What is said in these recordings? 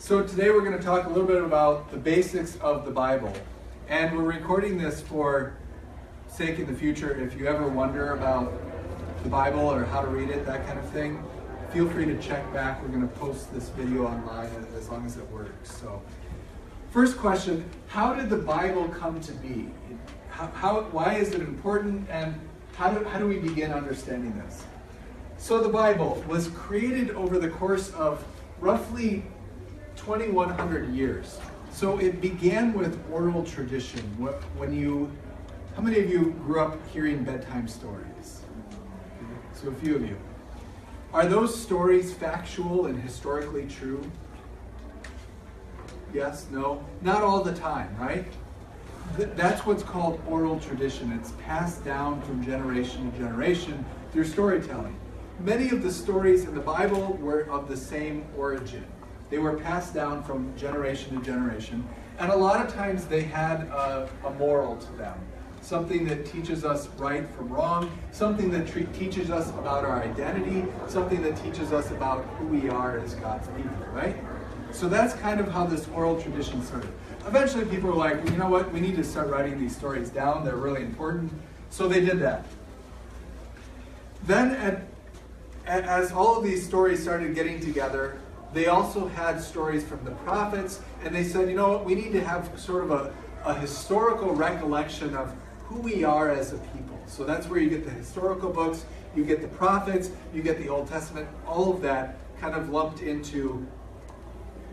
So today we're going to talk a little bit about the basics of the Bible. And we're recording this for sake in the future. If you ever wonder about the Bible or how to read it, that kind of thing, feel free to check back. We're going to post this video online as long as it works. So, first question, how did the Bible come to be? Why is it important, and how do we begin understanding this? So the Bible was created over the course of roughly 2,100 years. So it began with oral tradition. How many of you grew up hearing bedtime stories? So a few of you. Are those stories factual and historically true? Yes, no? Not all the time, right? That's what's called oral tradition. It's passed down from generation to generation through storytelling. Many of the stories in the Bible were of the same origin. They were passed down from generation to generation, and a lot of times they had a moral to them. Something that teaches us right from wrong, something that teaches us about our identity, something that teaches us about who we are as God's people, right? So that's kind of how this oral tradition started. Eventually people were like, well, you know what, we need to start writing these stories down, they're really important. So they did that. Then as all of these stories started getting together, they also had stories from the prophets, and they said, you know what, we need to have sort of a historical recollection of who we are as a people. So that's where you get the historical books, you get the prophets, you get the Old Testament, all of that kind of lumped into,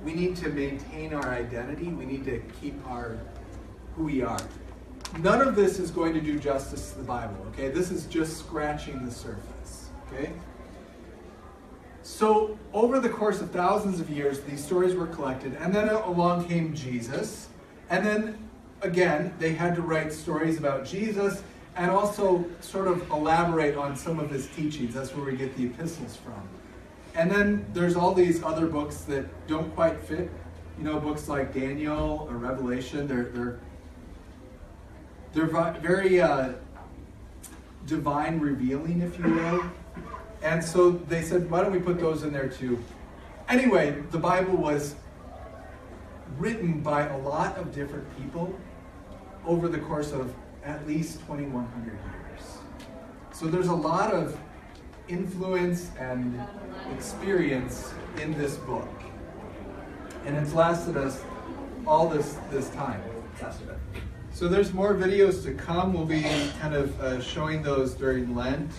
we need to maintain our identity, we need to keep who we are. None of this is going to do justice to the Bible, okay? This is just scratching the surface, okay? So over the course of thousands of years, these stories were collected, and then along came Jesus, and then again, they had to write stories about Jesus and also sort of elaborate on some of his teachings. That's where we get the epistles from. And then there's all these other books that don't quite fit. You know, books like Daniel or Revelation, they're very divine revealing, if you will. And so they said, why don't we put those in there too? Anyway, the Bible was written by a lot of different people over the course of at least 2,100 years. So there's a lot of influence and experience in this book. And it's lasted us all this time. So there's more videos to come. We'll be kind of showing those during Lent.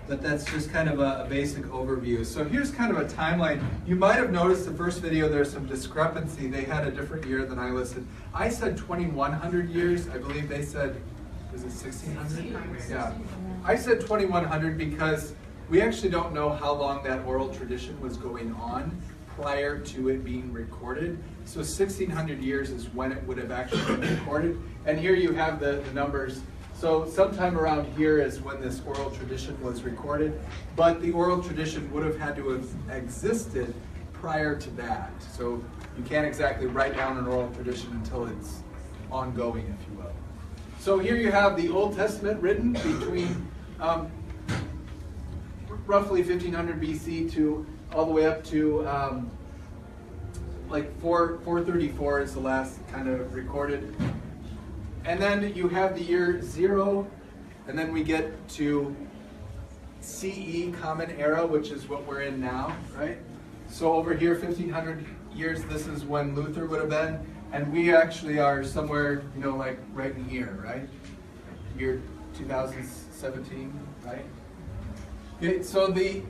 But that's just kind of a basic overview. So here's kind of a timeline. You might have noticed the first video, there's some discrepancy. They had a different year than I listed. I said 2,100 years. I believe they said, was it 1,600? Yeah. I said 2,100 because we actually don't know how long that oral tradition was going on prior to it being recorded. So 1,600 years is when it would have actually been recorded. And here you have the numbers. So sometime around here is when this oral tradition was recorded, but the oral tradition would have had to have existed prior to that. So you can't exactly write down an oral tradition until it's ongoing, if you will. So here you have the Old Testament written between roughly 1500 BC to all the way up to like 434 is the last kind of recorded. And then you have the year 0, and then we get to CE, Common Era, which is what we're in now, right? So over here, 1,500 years, this is when Luther would have been, and we actually are somewhere, you know, like right in here, right? Year 2017, right? Okay, so the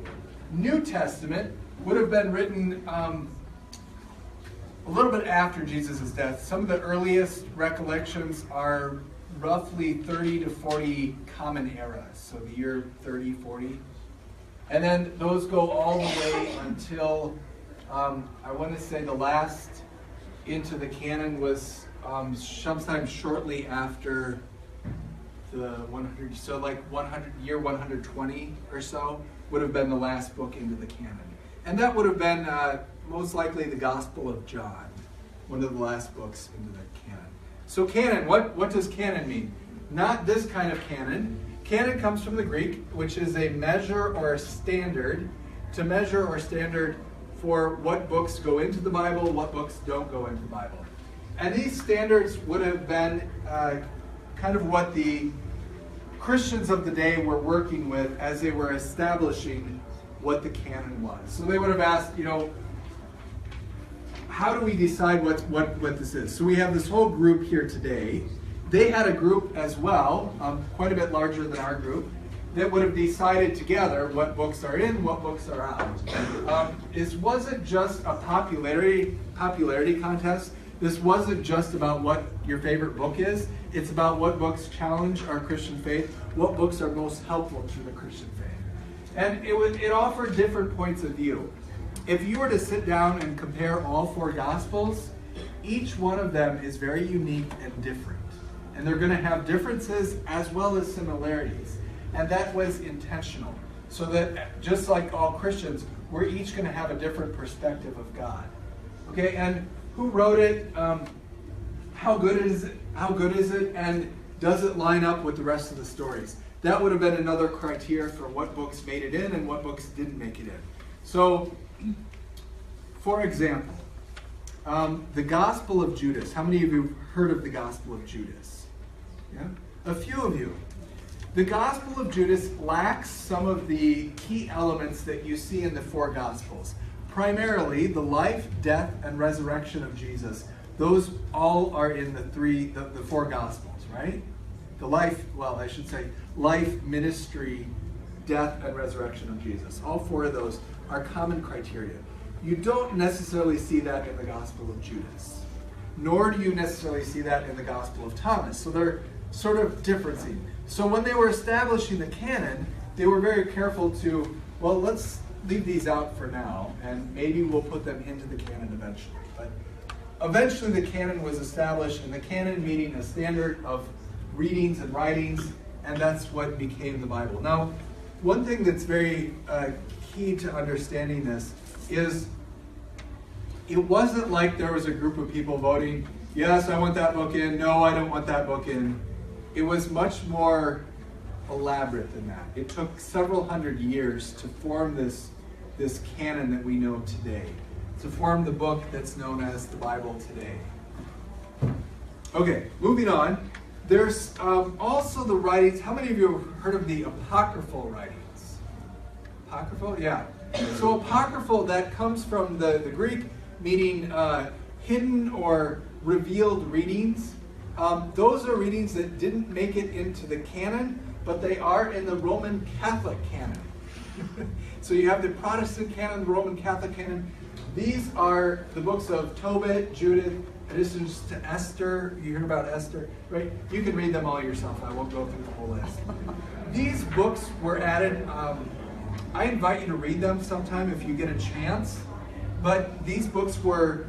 New Testament would have been written a little bit after Jesus' death. Some of the earliest recollections are roughly 30 to 40 Common Era, so the year 30, 40. And then those go all the way until, I want to say the last into the canon was sometime shortly after the 100, so like year 120 or so would have been the last book into the canon. And that would have been most likely the Gospel of John, one of the last books into the canon. So canon, what does canon mean? Not this kind of canon. Canon comes from the Greek, which is a measure or a standard, to measure or standard for what books go into the Bible, what books don't go into the Bible. And these standards would have been kind of what the Christians of the day were working with as they were establishing what the canon was. So they would have asked, how do we decide what this is? So we have this whole group here today. They had a group as well, quite a bit larger than our group, that would have decided together what books are in, what books are out. This wasn't just a popularity contest. This wasn't just about what your favorite book is. It's about what books challenge our Christian faith, what books are most helpful to the Christian faith. And it offered different points of view. If you were to sit down and compare all 4 Gospels, each one of them is very unique and different. And they're going to have differences as well as similarities. And that was intentional. So that just like all Christians, we're each going to have a different perspective of God. Okay, and who wrote it? How good is it? And does it line up with the rest of the stories? That would have been another criteria for what books made it in and what books didn't make it in. So, for example, the Gospel of Judas. How many of you have heard of the Gospel of Judas? Yeah? A few of you. The Gospel of Judas lacks some of the key elements that you see in the 4 Gospels. Primarily, the life, death, and resurrection of Jesus. Those all are in the 4 Gospels, right? The life, life, ministry, death, and resurrection of Jesus. All 4 of those are common criteria. You don't necessarily see that in the Gospel of Judas, nor do you necessarily see that in the Gospel of Thomas. So they're sort of differencing. So when they were establishing the canon, they were very careful to, let's leave these out for now, and maybe we'll put them into the canon eventually. But eventually the canon was established, and the canon meaning a standard of readings and writings, and that's what became the Bible. Now, one thing that's very key to understanding this is it wasn't like there was a group of people voting, yes, I want that book in, no, I don't want that book in. It was much more elaborate than that. It took several hundred years to form this canon that we know today, to form the book that's known as the Bible today. Okay, moving on. There's also the writings. How many of you have heard of the apocryphal writings? Apocryphal? Yeah. So apocryphal, that comes from the Greek, meaning hidden or revealed readings. Those are readings that didn't make it into the canon, but they are in the Roman Catholic canon. So you have the Protestant canon, the Roman Catholic canon. These are the books of Tobit, Judith, additions to Esther. You heard about Esther, right? You can read them all yourself. I won't go through the whole list. These books were added. I invite you to read them sometime if you get a chance. But these books were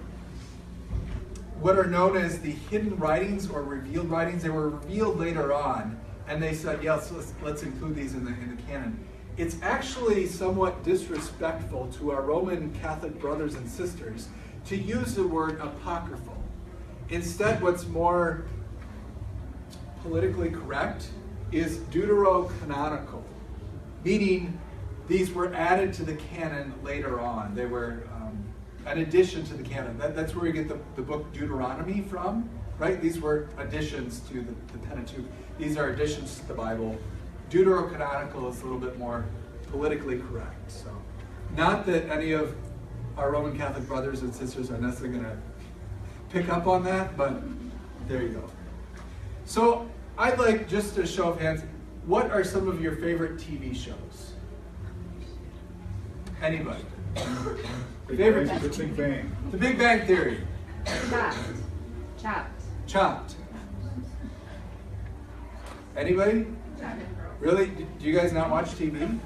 what are known as the hidden writings or revealed writings. They were revealed later on, and they said, yes, let's include these in the canon. It's actually somewhat disrespectful to our Roman Catholic brothers and sisters to use the word apocryphal. Instead, what's more politically correct is deuterocanonical, meaning these were added to the canon later on. They were an addition to the canon. That's where we get the book Deuteronomy from, right? These were additions to the Pentateuch. These are additions to the Bible. Deuterocanonical is a little bit more politically correct. So, not that any of our Roman Catholic brothers and sisters are necessarily going to pick up on that, but there you go. So, I'd like, just a show of hands, what are some of your favorite TV shows? Anybody? Favorite? The Big Bang. The Big Bang Theory. Chopped. Anybody? Really? Do you guys not watch TV?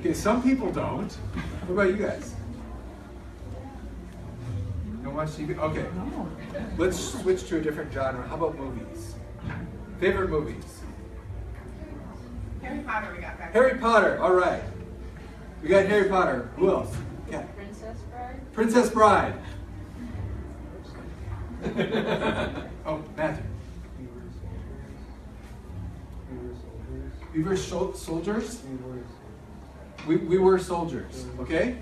Okay, some people don't. What about you guys? You don't watch TV? Okay. Let's switch to a different genre. How about movies? Favorite movies? Harry Potter we got back. Harry Potter, all right. We got Harry Potter. Who else? Yeah. Princess Bride. Oh, Matthew. Beaver Soldiers? We were soldiers, okay?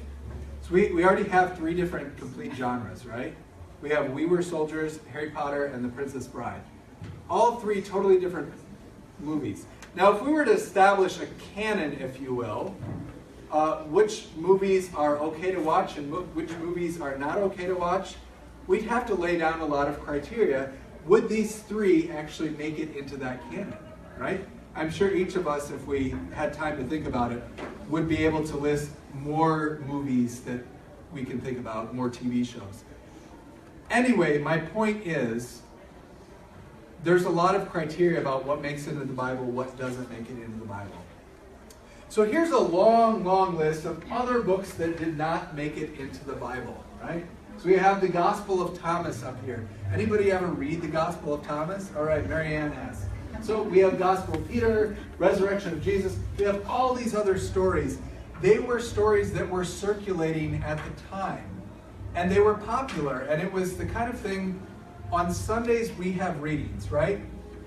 So we already have 3 different complete genres, right? We have We Were Soldiers, Harry Potter, and The Princess Bride. All 3 totally different movies. Now, if we were to establish a canon, if you will, which movies are okay to watch and which movies are not okay to watch, we'd have to lay down a lot of criteria. Would these 3 actually make it into that canon, right? I'm sure each of us, if we had time to think about it, would be able to list more movies that we can think about, more TV shows. Anyway, my point is, there's a lot of criteria about what makes it into the Bible, what doesn't make it into the Bible. So here's a long, long list of other books that did not make it into the Bible, right? So we have the Gospel of Thomas up here. Anybody ever read the Gospel of Thomas? All right, Marianne has. So we have Gospel of Peter, Resurrection of Jesus. We have all these other stories. They were stories that were circulating at the time. And they were popular. And it was the kind of thing, on Sundays we have readings, right?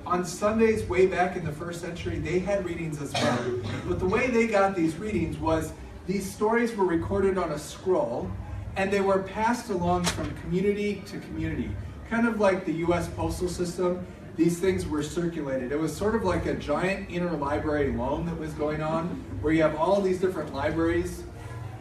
On Sundays way back in the 1st century, they had readings as well. But the way they got these readings was these stories were recorded on a scroll, and they were passed along from community to community. Kind of like the U.S. postal system, these things were circulated. It was sort of like a giant interlibrary loan that was going on, where you have all these different libraries,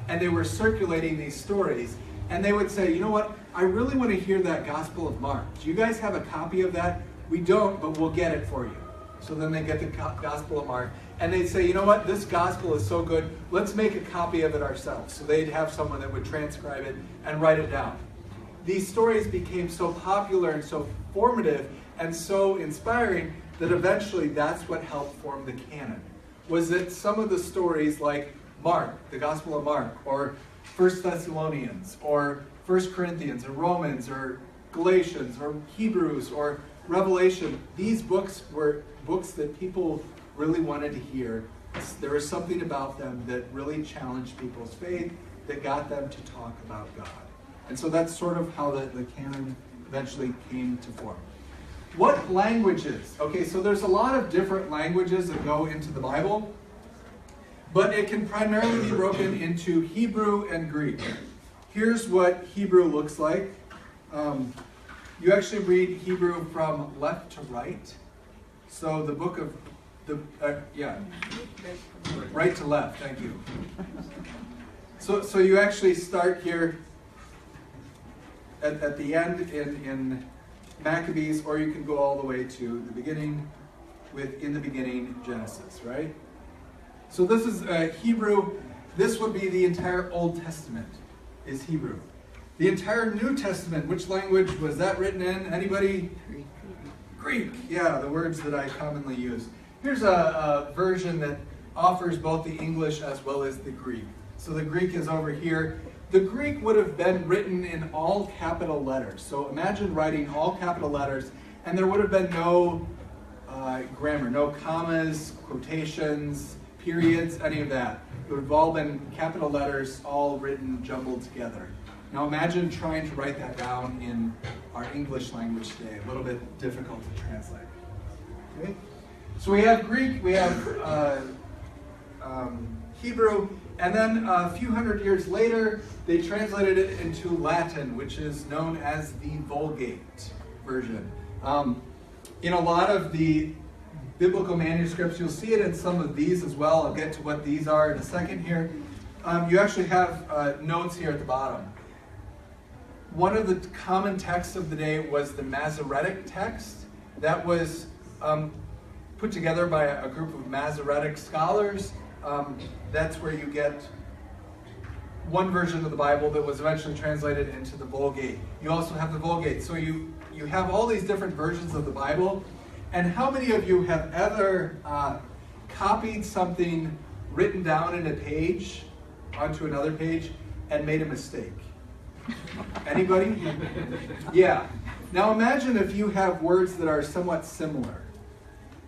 and they were circulating these stories. And they would say, you know what, I really want to hear that Gospel of Mark. Do you guys have a copy of that? We don't, but we'll get it for you. So then they get the Gospel of Mark. And they'd say, you know what, this gospel is so good, let's make a copy of it ourselves. So they'd have someone that would transcribe it and write it down. These stories became so popular and so formative and so inspiring that eventually that's what helped form the canon. Was that some of the stories like Mark, the Gospel of Mark, or 1 Thessalonians, or 1 Corinthians, or Romans, or Galatians, or Hebrews, or Revelation, these books were books that people really wanted to hear. There was something about them that really challenged people's faith, that got them to talk about God. And so that's sort of how the canon eventually came to form. What languages? Okay, so there's a lot of different languages that go into the Bible, but it can primarily be broken into Hebrew and Greek. Here's what Hebrew looks like. You actually read Hebrew from left to right. So the book of right to left, thank you. So you actually start here at the end in Maccabees, or you can go all the way to the beginning with In the Beginning, Genesis, right? So this is Hebrew. This would be the entire Old Testament is Hebrew. The entire New Testament, which language was that written in? Anybody? Greek. Yeah, the words that I commonly use. Here's a version that offers both the English as well as the Greek. So the Greek is over here. The Greek would have been written in all capital letters. So imagine writing all capital letters, and there would have been no grammar, no commas, quotations, periods, any of that. It would have all been capital letters, all written, jumbled together. Now imagine trying to write that down in our English language today. A little bit difficult to translate. Okay? So we have Greek, we have Hebrew, and then a few hundred years later, they translated it into Latin, which is known as the Vulgate version. In a lot of the biblical manuscripts, you'll see it in some of these as well. I'll get to what these are in a second here. You actually have notes here at the bottom. One of the common texts of the day was the Masoretic text. That was put together by a group of Masoretic scholars. That's where you get one version of the Bible that was eventually translated into the Vulgate. You also have the Vulgate. So you have all these different versions of the Bible. And how many of you have ever copied something written down in a page onto another page and made a mistake? Anybody? Yeah. Now imagine if you have words that are somewhat similar.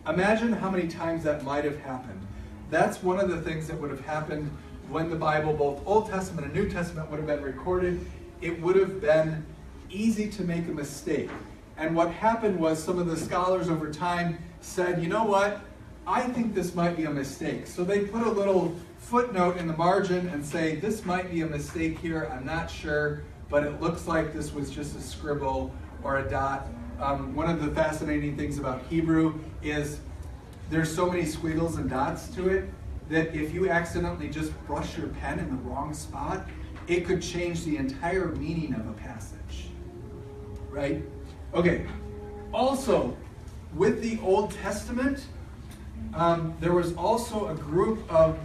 Imagine how many times that might have happened. That's one of the things that would have happened when the Bible, both Old Testament and New Testament, would have been recorded. It would have been easy to make a mistake. And what happened was some of the scholars over time said, you know what? I think this might be a mistake. So they put a little footnote in the margin and say, this might be a mistake here, I'm not sure, but it looks like this was just a scribble or a dot. One of the fascinating things about Hebrew is there's so many squiggles and dots to it that if you accidentally just brush your pen in the wrong spot, it could change the entire meaning of a passage, right? Okay, also, with the Old Testament, there was also a group of,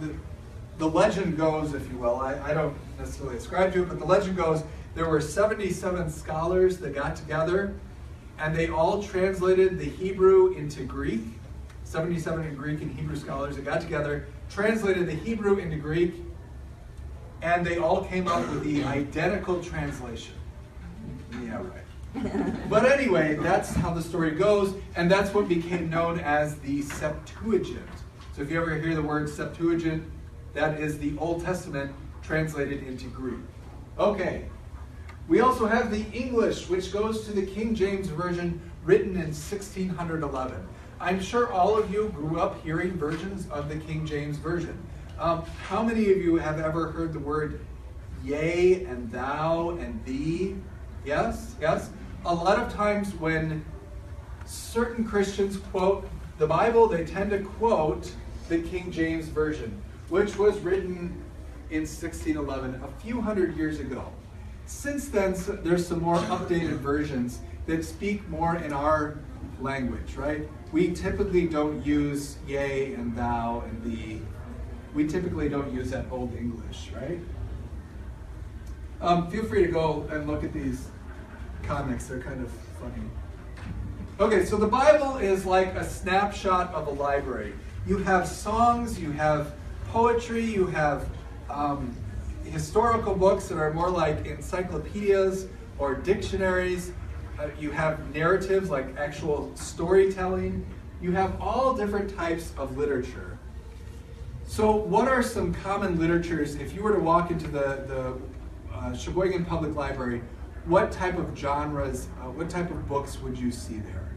the legend goes, if you will, I don't necessarily ascribe to it, but the legend goes, there were 77 scholars that got together, and they all translated the Hebrew into Greek. 77 Greek and Hebrew scholars that got together, translated the Hebrew into Greek, and they all came up with the identical translation. Yeah, right. But anyway, that's how the story goes, and that's what became known as the Septuagint. So if you ever hear the word Septuagint, that is the Old Testament translated into Greek. Okay. We also have the English, which goes to the King James Version, written in 1611. I'm sure all of you grew up hearing versions of the King James Version. How many of you have ever heard the word yea and thou and thee? Yes? Yes? A lot of times when certain Christians quote the Bible, they tend to quote the King James Version, which was written in 1611, a few hundred years ago. Since then, there's some more updated versions that speak more in our language, right? We typically don't use yea and thou and thee. We typically don't use that Old English, right? Feel free to go and look at these comics. They're kind of funny. Okay, so the Bible is like a snapshot of a library. You have songs, you have poetry, you have historical books that are more like encyclopedias or dictionaries. You have narratives like actual storytelling. You have all different types of literature. So what are some common literatures? If you were to walk into the Sheboygan Public Library, what type of genres, what type of books would you see there?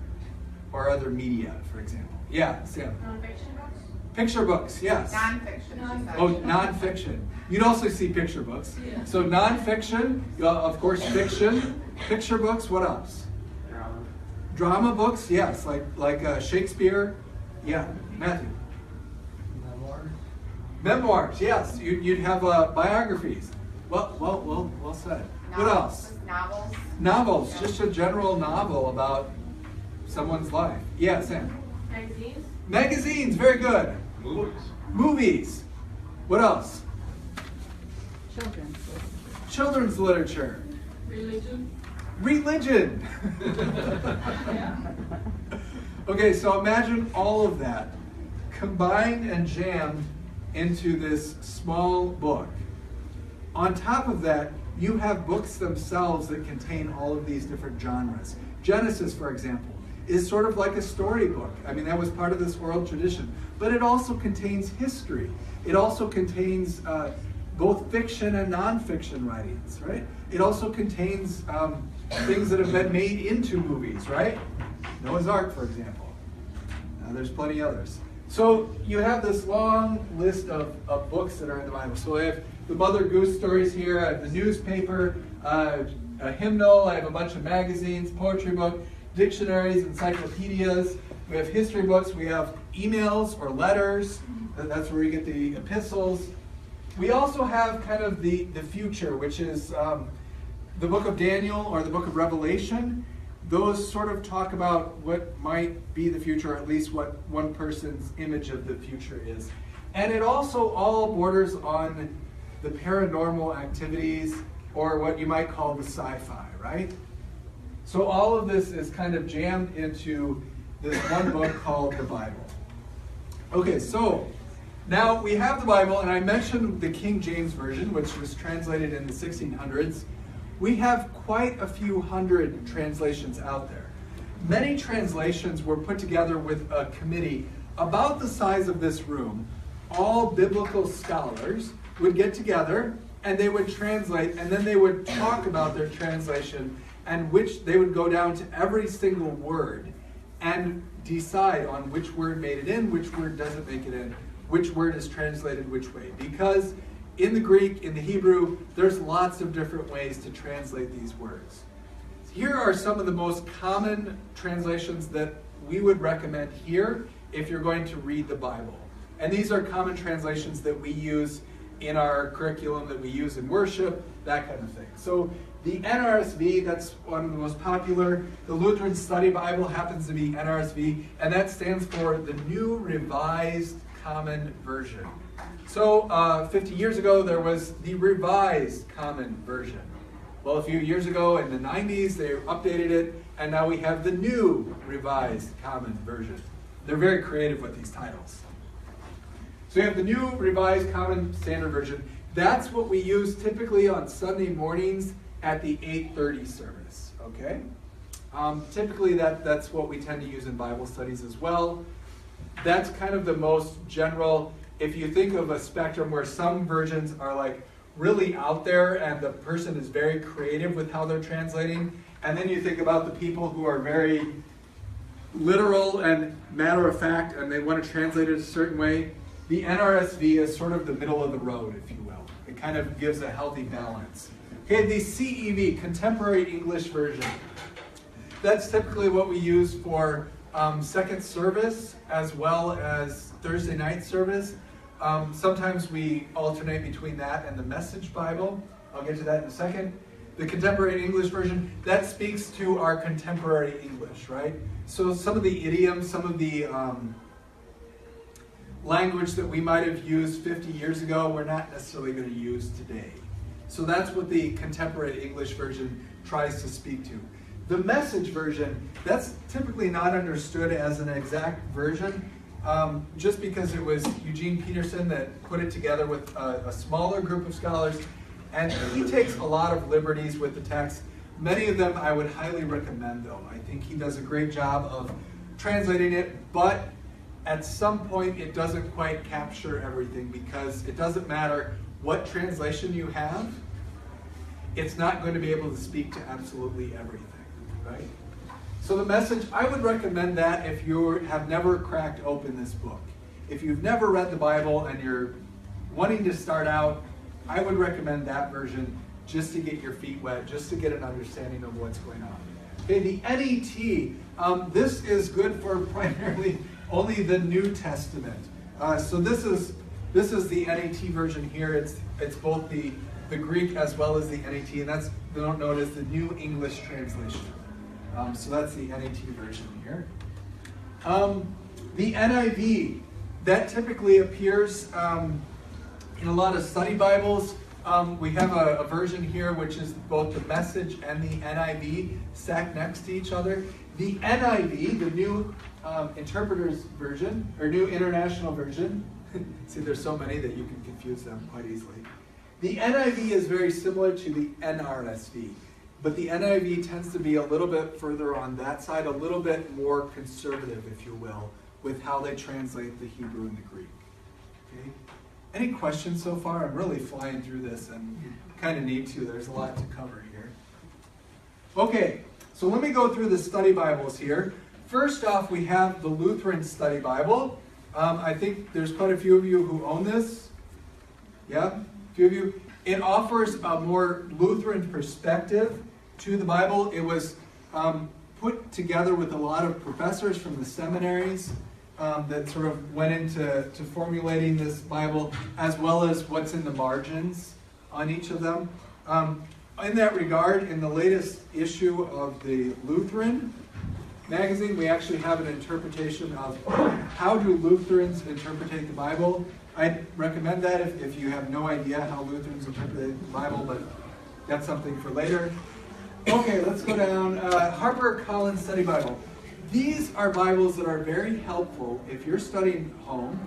Or other media, for example? Yeah, Sam. Nonfiction books? Picture books, yes. Nonfiction. Oh, nonfiction. You'd also see picture books. Yeah. So nonfiction, of course, fiction, picture books. What else? Drama books, yes, like Shakespeare. Yeah, Matthew. Memoirs, yes. You'd have biographies. Well said. What else? Novels. Novels, Yeah. just a general novel about someone's life. Yeah, Sam. Magazines. Magazines, very good. Movies. What else? Children's literature. Religion. Okay, so imagine all of that combined and jammed into this small book. On top of that, you have books themselves that contain all of these different genres. Genesis, for example, is sort of like a storybook. I mean, that was part of this oral tradition. But it also contains history. It also contains both fiction and nonfiction writings, right? It also contains things that have been made into movies, right? Noah's Ark, for example. There's plenty others. So you have this long list of books that are in the Bible. So I have the Mother Goose stories here, I have the newspaper, a hymnal, I have a bunch of magazines, poetry book, dictionaries, encyclopedias. We have history books, we have emails or letters. That's where we get the epistles. We also have kind of the future, which is the book of Daniel or the book of Revelation. Those sort of talk about what might be the future, or at least what one person's image of the future is. And it also all borders on the paranormal activities, or what you might call the sci-fi, right? So all of this is kind of jammed into this one book called the Bible. Okay, so now we have the Bible, and I mentioned the King James Version, which was translated in the 1600s. We have quite a few hundred translations out there. Many translations were put together with a committee about the size of this room. All biblical scholars would get together and they would translate, and then they would talk about their translation, and which they would go down to every single word and decide on which word made it in, which word doesn't make it in, which word is translated which way. Because in the Greek, in the Hebrew, there's lots of different ways to translate these words. Here are some of the most common translations that we would recommend here if you're going to read the Bible. And these are common translations that we use in our curriculum, that we use in worship, that kind of thing. So the NRSV, that's one of the most popular. The Lutheran Study Bible happens to be NRSV, and that stands for the New Revised Common Version. So 50 years ago, there was the Revised Common Version. Well, a few years ago in the 90s, they updated it, and now we have the New Revised Common Version. They're very creative with these titles. So you have the New Revised Common Standard Version. That's what we use typically on Sunday mornings at the 8:30 service, okay? Typically that's what we tend to use in Bible studies as well. That's kind of the most general. If you think of a spectrum where some versions are like really out there and the person is very creative with how they're translating, and then you think about the people who are very literal and matter of fact and they want to translate it a certain way, the NRSV is sort of the middle of the road, if you will. It kind of gives a healthy balance. Okay, the CEV, Contemporary English Version. That's typically what we use for second service as well as Thursday night service. Sometimes we alternate between that and the Message Bible. I'll get to that in a second. The Contemporary English Version, that speaks to our contemporary English, right? So some of the idioms, some of the language that we might have used 50 years ago, we're not necessarily going to use today. So that's what the Contemporary English Version tries to speak to. The Message Version, that's typically not understood as an exact version, just because it was Eugene Peterson that put it together with a smaller group of scholars, and he takes a lot of liberties with the text. Many of them I would highly recommend, though. I think he does a great job of translating it, but at some point it doesn't quite capture everything, because it doesn't matter what translation you have, it's not going to be able to speak to absolutely everything, right? So the Message, I would recommend that if you have never cracked open this book. If you've never read the Bible and you're wanting to start out, I would recommend that version just to get your feet wet, just to get an understanding of what's going on. Okay, the NET, this is good for primarily only the New Testament. So this is the NET version here. It's both the Greek as well as the NET, and that's known as the New English Translation. So that's the NET version here. The NIV, that typically appears in a lot of study Bibles. We have a version here which is both the Message and the NIV stacked next to each other. The NIV, the New Interpreter's Version, or New International Version, see there's so many that you can confuse them quite easily. The NIV is very similar to the NRSV, but the NIV tends to be a little bit further on that side, a little bit more conservative, if you will, with how they translate the Hebrew and the Greek. Okay? Any questions so far? I'm really flying through this, and you kind of need to. There's a lot to cover here. Okay, so let me go through the study Bibles here. First off, we have the Lutheran Study Bible. I think there's quite a few of you who own this. Yeah, a few of you. It offers a more Lutheran perspective to the Bible. It was put together with a lot of professors from the seminaries that sort of went into formulating this Bible, as well as what's in the margins on each of them. In that regard, in the latest issue of the Lutheran magazine, we actually have an interpretation of how do Lutherans interpret the Bible. I'd recommend that if you have no idea how Lutherans interpret the Bible, but that's something for later. Okay, let's go down. HarperCollins Study Bible. These are Bibles that are very helpful if you're studying home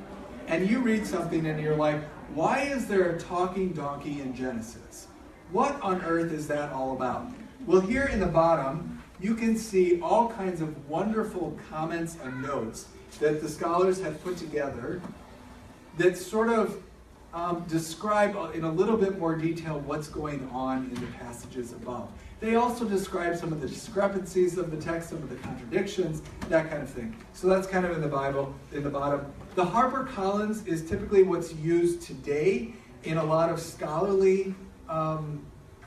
and you read something and you're like, why is there a talking donkey in Genesis? What on earth is that all about? Well, here in the bottom, you can see all kinds of wonderful comments and notes that the scholars have put together that sort of describe in a little bit more detail what's going on in the passages above. They also describe some of the discrepancies of the text, some of the contradictions, that kind of thing. So that's kind of in the Bible, in the bottom. The HarperCollins is typically what's used today in a lot of scholarly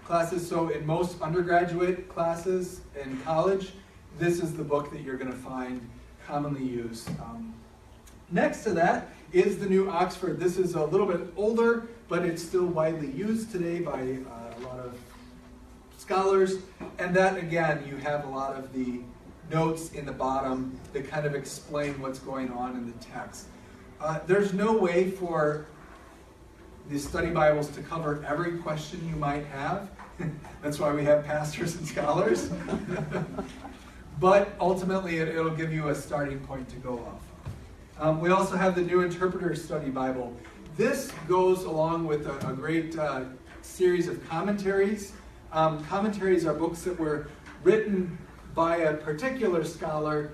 classes. So in most undergraduate classes in college, this is the book that you're going to find commonly used. Next to that is the New Oxford. This is a little bit older, but it's still widely used today by a lot of scholars. And that, again, you have a lot of the notes in the bottom that kind of explain what's going on in the text. There's no way for the study Bibles to cover every question you might have. That's why we have pastors and scholars. But ultimately, it'll give you a starting point to go off. We also have the New Interpreter Study Bible. This goes along with a great series of commentaries. Commentaries are books that were written by a particular scholar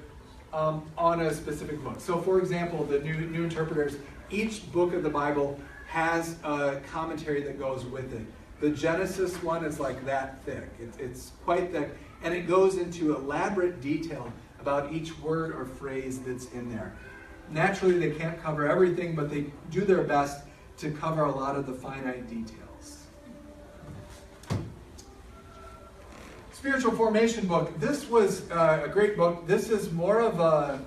on a specific book. So, for example, the New Interpreters, each book of the Bible has a commentary that goes with it. The Genesis one is like that thick. It's quite thick, and it goes into elaborate detail about each word or phrase that's in there. Naturally, they can't cover everything, but they do their best to cover a lot of the finite details. Spiritual Formation book. This was a great book. This is more of a,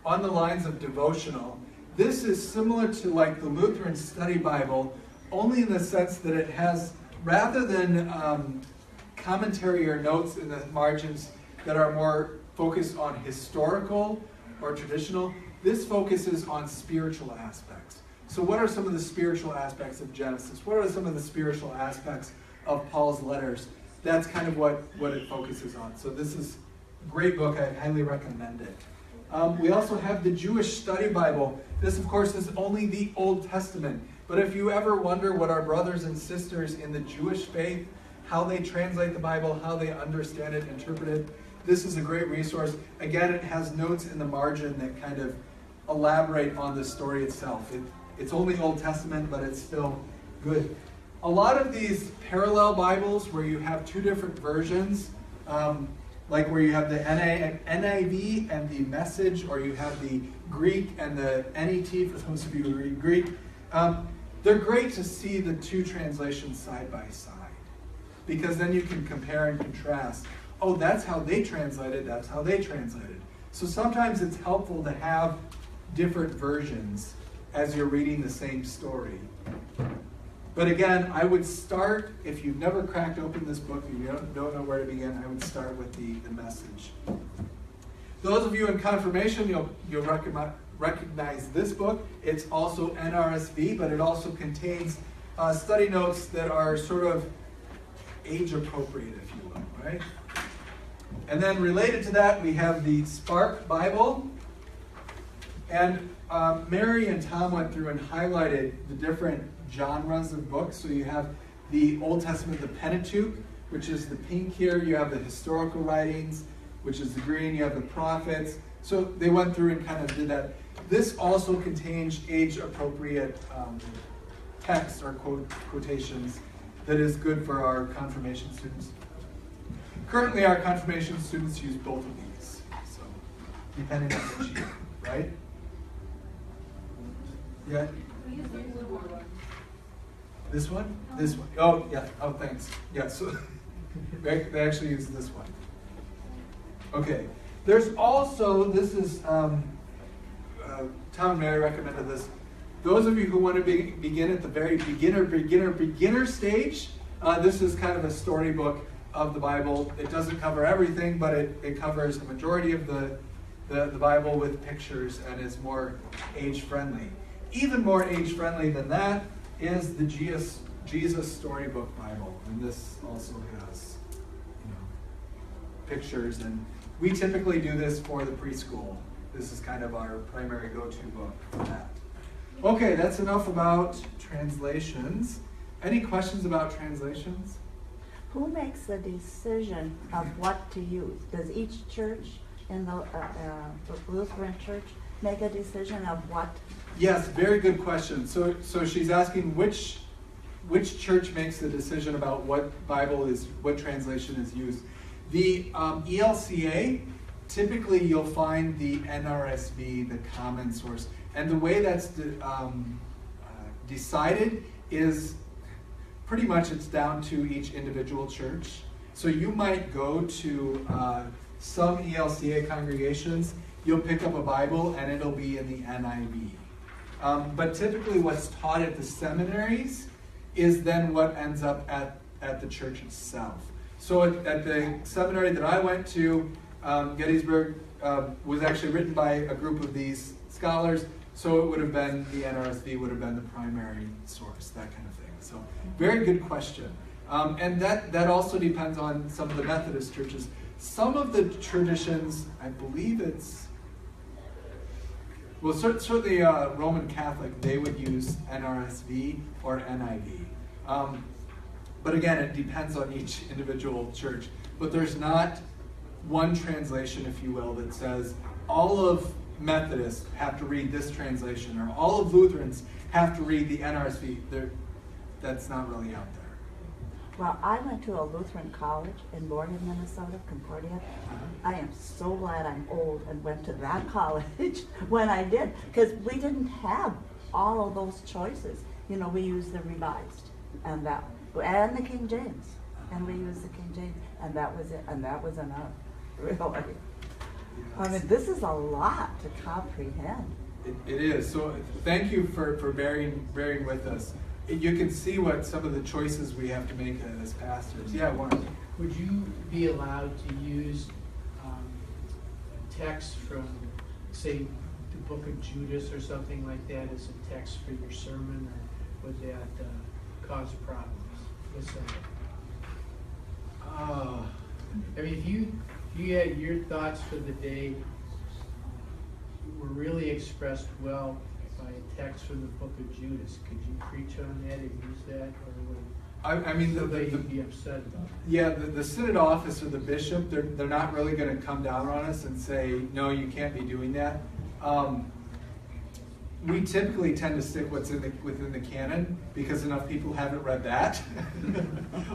on the lines of devotional. This is similar to like the Lutheran Study Bible, only in the sense that it has, rather than commentary or notes in the margins that are more focused on historical or traditional, this focuses on spiritual aspects. So what are some of the spiritual aspects of Genesis? What are some of the spiritual aspects of Paul's letters? That's kind of what it focuses on. So this is a great book. I highly recommend it. We also have the Jewish Study Bible. This, of course, is only the Old Testament. But if you ever wonder what our brothers and sisters in the Jewish faith, how they translate the Bible, how they understand it, interpret it, this is a great resource. Again, it has notes in the margin that kind of elaborate on the story itself. It's only Old Testament, but it's still good. A lot of these parallel Bibles where you have two different versions, like where you have the NIV and the Message, or you have the Greek and the NET, for those of you who read Greek, they're great to see the two translations side by side, because then you can compare and contrast. Oh, that's how they translated, that's how they translated. So sometimes it's helpful to have different versions as you're reading the same story. But again, I would start, if you've never cracked open this book, and you don't know where to begin, I would start with the Message. Those of you in confirmation, you'll recognize this book. It's also NRSV, but it also contains study notes that are sort of age-appropriate, if you will, right? And then related to that, we have the Spark Bible. And Mary and Tom went through and highlighted the different genres of books. So you have the Old Testament, the Pentateuch, which is the pink here. You have the historical writings, which is the green. You have the prophets. So they went through and kind of did that. This also contains age-appropriate text or quotations that is good for our confirmation students. Currently, our confirmation students use both of these, so depending on which year, right? Yeah. This one? This one. Oh, yeah. Oh, thanks. Yeah, so they actually use this one. Okay. There's also, this is, Tom and Mary recommended this. Those of you who want to begin at the very beginner stage, this is kind of a storybook of the Bible. It doesn't cover everything, but it covers the majority of the Bible with pictures and is more age-friendly. Even more age-friendly than that is the Jesus Storybook Bible, and this also has pictures. And we typically do this for the preschool. This is kind of our primary go-to book for that. Okay, that's enough about translations. Any questions about translations? Who makes the decision of what to use? Does each church in the Lutheran Church make a decision of what? Yes, very good question. So she's asking which church makes the decision about what translation is used. The ELCA, typically you'll find the NRSV, the common source. And the way that's decided is pretty much it's down to each individual church. So you might go to some ELCA congregations, you'll pick up a Bible and it'll be in the NIV. But typically what's taught at the seminaries is then what ends up at the church itself. So at the seminary that I went to, Gettysburg was actually written by a group of these scholars, so it would have been, the NRSV would have been the primary source, that kind of thing. So very good question. And that also depends on some of the Methodist churches. Some of the traditions, I believe it's, well, certainly Roman Catholic, they would use NRSV or NIV. But again, it depends on each individual church. But there's not one translation, if you will, that says all of Methodists have to read this translation, or all of Lutherans have to read the NRSV. That's not really out there. Well, I went to a Lutheran college in Morgan, Minnesota, Concordia. I am so glad I'm old and went to that college when I did, because we didn't have all of those choices. You know, we used the Revised and the King James, and we used the King James, and that was it, and that was enough, really. I mean, this is a lot to comprehend. It is. So thank you for bearing with us. You can see what some of the choices we have to make as pastors. Yeah, Warren. Would you be allowed to use text from, say, the book of Judas or something like that as a text for your sermon, or would that cause problems with that? I mean, if you had your thoughts for the day were really expressed well by a text from the book of Judas, could you preach on that and use that, or would I mean, you'd be upset about it? Yeah, the synod office or the bishop, they're not really going to come down on us and say, no, you can't be doing that. We typically tend to stick within the canon because enough people haven't read that,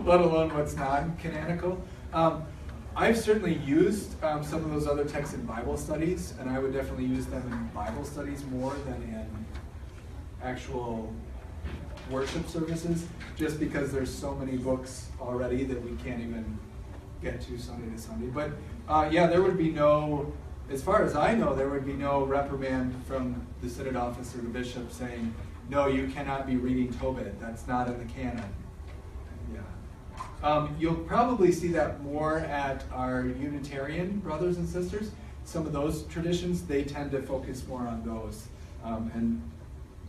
let alone what's non-canonical. I've certainly used some of those other texts in Bible studies, and I would definitely use them in Bible studies more than in actual worship services, just because there's so many books already that we can't even get to Sunday to Sunday. But yeah, there would be no, as far as I know, there would be no reprimand from the synod office or the bishop saying, no, you cannot be reading Tobit. That's not in the canon. Yeah. You'll probably see that more at our Unitarian brothers and sisters. Some of those traditions, they tend to focus more on those and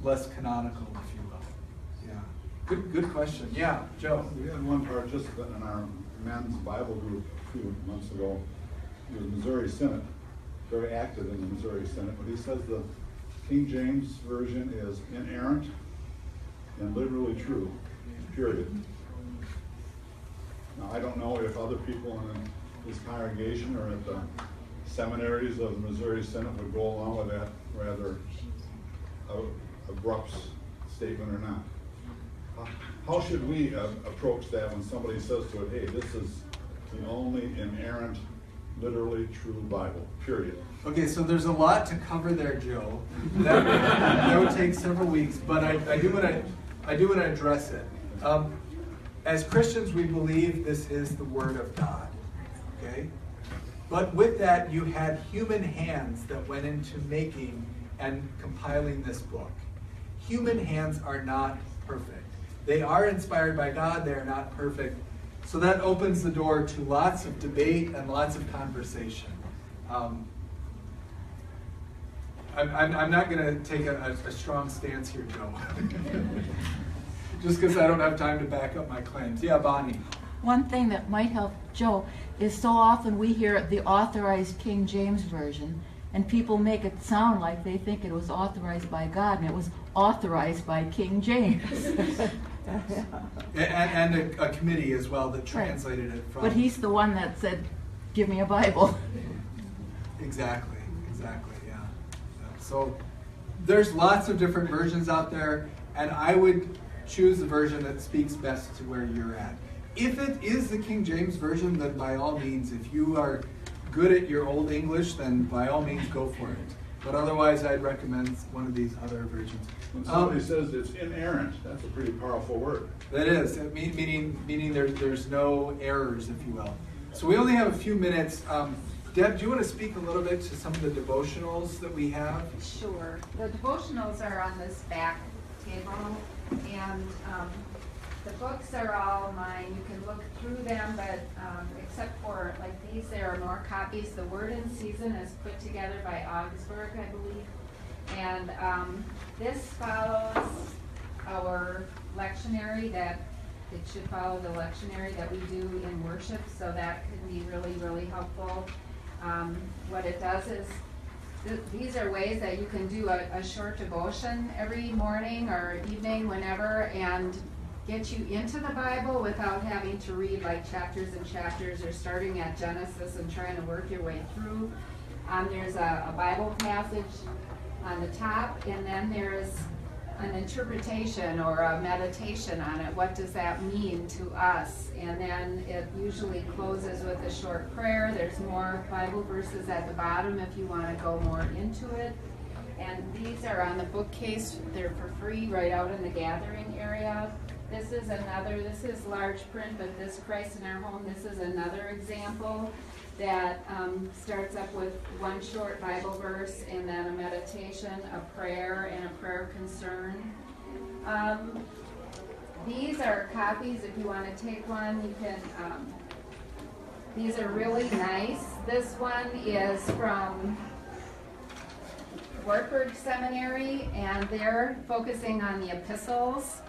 less canonical, if you will. Yeah. Good question. Yeah, Joe. We had one participant in our men's Bible group a few months ago. He was Missouri Synod, very active in the Missouri Synod, but he says the King James Version is inerrant and literally true, period. Now, I don't know if other people in his congregation or at the seminaries of the Missouri Synod would go along with that rather abrupt statement or not. How should we approach that when somebody says to it, hey, this is the only inerrant, literally true Bible, period? Okay, so there's a lot to cover there, Joe. That would take several weeks, but I do want to address it. As Christians, we believe this is the Word of God, okay? But with that, you had human hands that went into making and compiling this book. Human hands are not perfect. They are inspired by God, they are not perfect. So that opens the door to lots of debate and lots of conversation. I'm not going to take a strong stance here, Joe. Just because I don't have time to back up my claims. Yeah, Bonnie. One thing that might help Joe is so often we hear the authorized King James Version, and people make it sound like they think it was authorized by God, and it was authorized by King James. And a committee as well that translated it from. But he's the one that said, give me a Bible. Exactly, yeah. So there's lots of different versions out there, and I would choose the version that speaks best to where you're at. If it is the King James Version, then by all means, if you are good at your Old English, then by all means go for it. But otherwise, I'd recommend one of these other versions. When somebody says it's inerrant, that's a pretty powerful word. That is, meaning there's no errors, if you will. So we only have a few minutes. Deb, do you want to speak a little bit to some of the devotionals that we have? Sure. The devotionals are on this back table, and the books are all mine. You can look through them, but except for like these, there are more copies. The Word in Season is put together by Augsburg, I believe. And this follows our lectionary that it should follow the lectionary that we do in worship, so that can be really, really helpful. What it does is, these are ways that you can do a short devotion every morning or evening, whenever, and get you into the Bible without having to read like chapters and chapters or starting at Genesis and trying to work your way through. There's a Bible passage on the top, and then there's an interpretation or a meditation on it. What does that mean to us? And then it usually closes with a short prayer. There's more Bible verses at the bottom if you want to go more into it. And these are on the bookcase. They're for free right out in the gathering area. This is large print, but this Christ in Our Home, this is another example that starts up with one short Bible verse and then a meditation, a prayer, and a prayer concern. These are copies. If you want to take one, you can. These are really nice. This one is from Wartburg Seminary, and they're focusing on the epistles.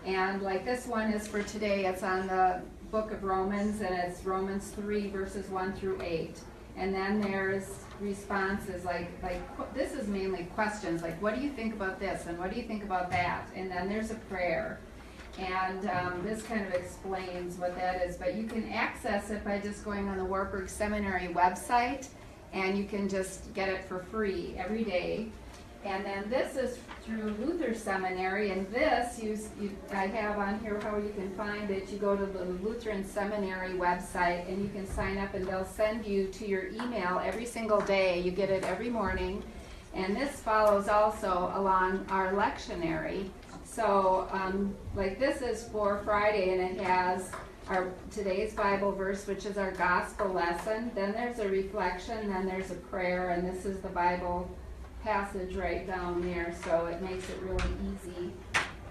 And like this one is for today, it's on the book of Romans, and it's Romans 3 verses 1 through 8. And then there's responses like this is mainly questions like, what do you think about this, and what do you think about that? And then there's a prayer, and this kind of explains what that is. But you can access it by just going on the Wartburg Seminary website, and you can just get it for free every day. And then this is through Luther Seminary, and this I have on here how you can find it. You go to the Lutheran Seminary website, and you can sign up, and they'll send you to your email every single day. You get it every morning, and this follows also along our lectionary. So, like this is for Friday, and it has our today's Bible verse, which is our gospel lesson. Then there's a reflection, then there's a prayer, and this is the Bible passage right down there, so it makes it really easy.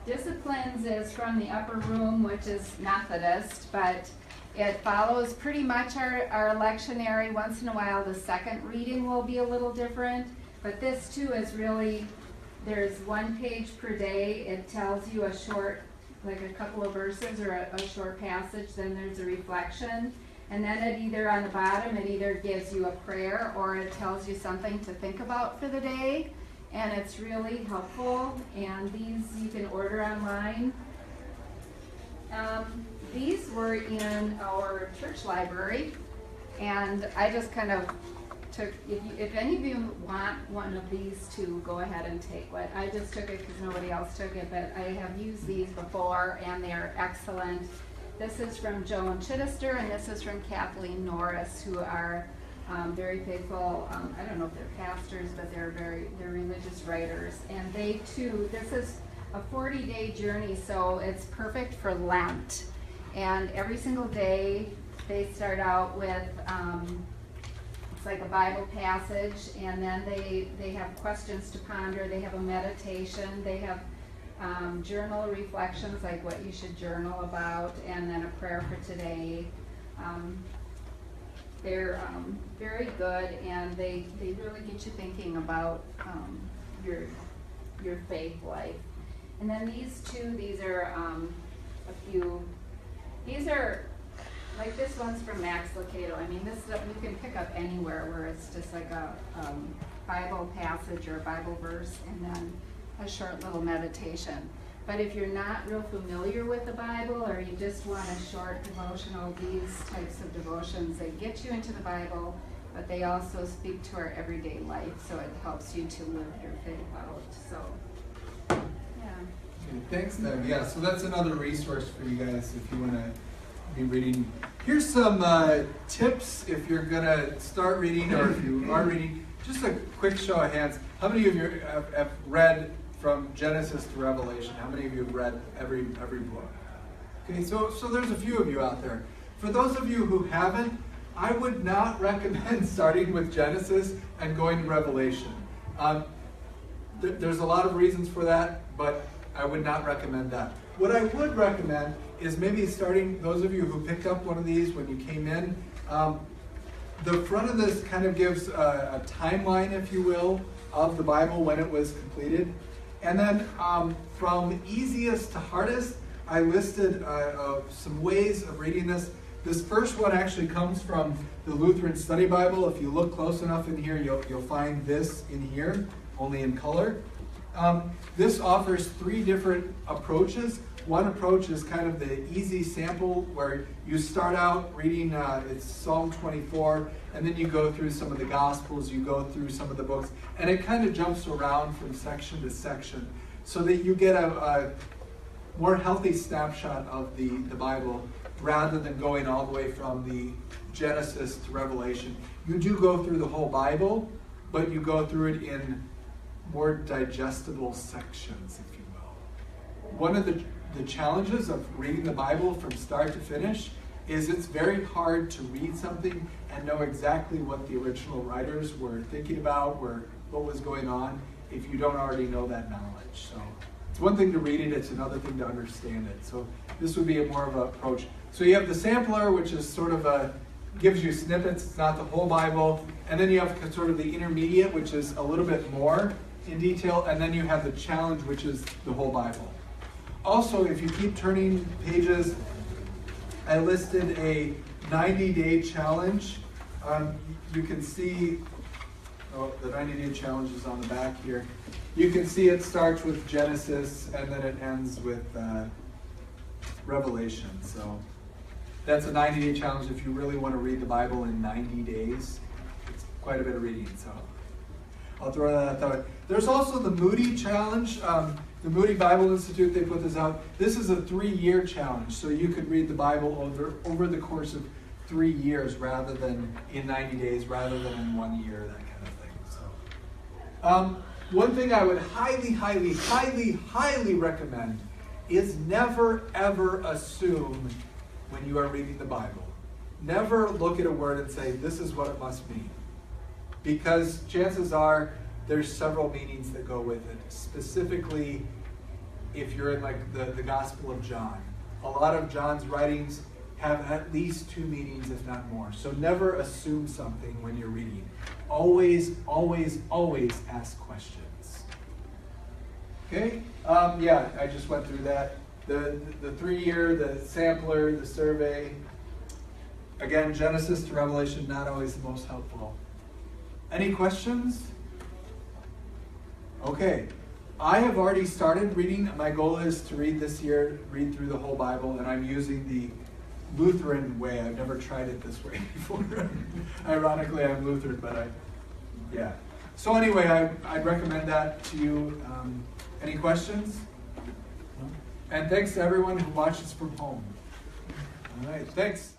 Disciplines is from the upper room, which is Methodist, but it follows pretty much our lectionary. Once in a while the second reading will be a little different, but this too is really, there's one page per day. It tells you a short, like a couple of verses or a short passage, then there's a reflection. And then it either on the bottom, it either gives you a prayer or it tells you something to think about for the day. And it's really helpful. And these you can order online. These were in our church library. And I just kind of took, if any of you want one of these to go ahead and take one. I just took it because nobody else took it, but I have used these before and they're excellent. This is from Joan Chittister, and this is from Kathleen Norris, who are very faithful. I don't know if they're pastors, but they're religious writers. And they too, this is a 40-day journey, so it's perfect for Lent. And every single day, they start out with it's like a Bible passage, and then they have questions to ponder. They have a meditation. They have journal reflections, like what you should journal about, and then a prayer for today. They're very good, and they really get you thinking about your faith life. And then these are a few. These are like this one's from Max Lucado. I mean, this you can pick up anywhere where it's just like a Bible passage or a Bible verse, and then a short little meditation. But if you're not real familiar with the Bible, or you just want a short devotional, these types of devotions, they get you into the Bible but they also speak to our everyday life, so it helps you to live your faith out. So, yeah. Okay, thanks, Deb. Yeah, so that's another resource for you guys if you want to be reading. Here's some tips if you're going to start reading or if you are reading. Just a quick show of hands. How many of you have read from Genesis to Revelation? How many of you have read every book? Okay, so there's a few of you out there. For those of you who haven't, I would not recommend starting with Genesis and going to Revelation. There's a lot of reasons for that, but I would not recommend that. What I would recommend is maybe starting, those of you who picked up one of these when you came in, the front of this kind of gives a timeline, if you will, of the Bible when it was completed. And then from easiest to hardest, I listed some ways of reading this. This first one actually comes from the Lutheran Study Bible. If you look close enough in here, you'll find this in here, only in color. This offers 3 different approaches. One approach is kind of the easy sample where you start out reading, it's Psalm 24, and then you go through some of the Gospels, you go through some of the books, and it kind of jumps around from section to section so that you get a more healthy snapshot of the Bible rather than going all the way from the Genesis to Revelation. You do go through the whole Bible, but you go through it in more digestible sections, if you will. One of the challenges of reading the Bible from start to finish is it's very hard to read something and know exactly what the original writers were thinking about, what was going on, if you don't already know that knowledge. So it's one thing to read it, it's another thing to understand it. So this would be more of an approach. So you have the sampler, which is sort of gives you snippets, it's not the whole Bible. And then you have sort of the intermediate, which is a little bit more in detail. And then you have the challenge, which is the whole Bible. Also, if you keep turning pages, I listed a 90-day challenge. You can see, the 90-day challenge is on the back here. You can see it starts with Genesis and then it ends with Revelation. So that's a 90-day challenge if you really want to read the Bible in 90 days. It's quite a bit of reading, so I'll throw that out. There's also the Moody Challenge. The Moody Bible Institute, they put this out. This is a 3-year challenge, so you could read the Bible over the course of 3 years rather than in 90 days, rather than in 1 year, that kind of thing. So, one thing I would highly, highly, highly, highly recommend is never, ever assume when you are reading the Bible. Never look at a word and say, this is what it must mean. Because chances are, there's several meanings that go with it. Specifically, if you're in like the Gospel of John. A lot of John's writings have at least 2 meanings, if not more. So never assume something when you're reading. Always, always, always ask questions. Okay? Yeah, I just went through that. The 3-year, the sampler, the survey. Again, Genesis to Revelation, not always the most helpful. Any questions? Okay, I have already started reading. My goal is to read this year, read through the whole Bible, and I'm using the Lutheran way. I've never tried it this way before. Ironically, I'm Lutheran, but yeah. So anyway, I'd recommend that to you. Any questions? And thanks to everyone who watches from home. All right, thanks.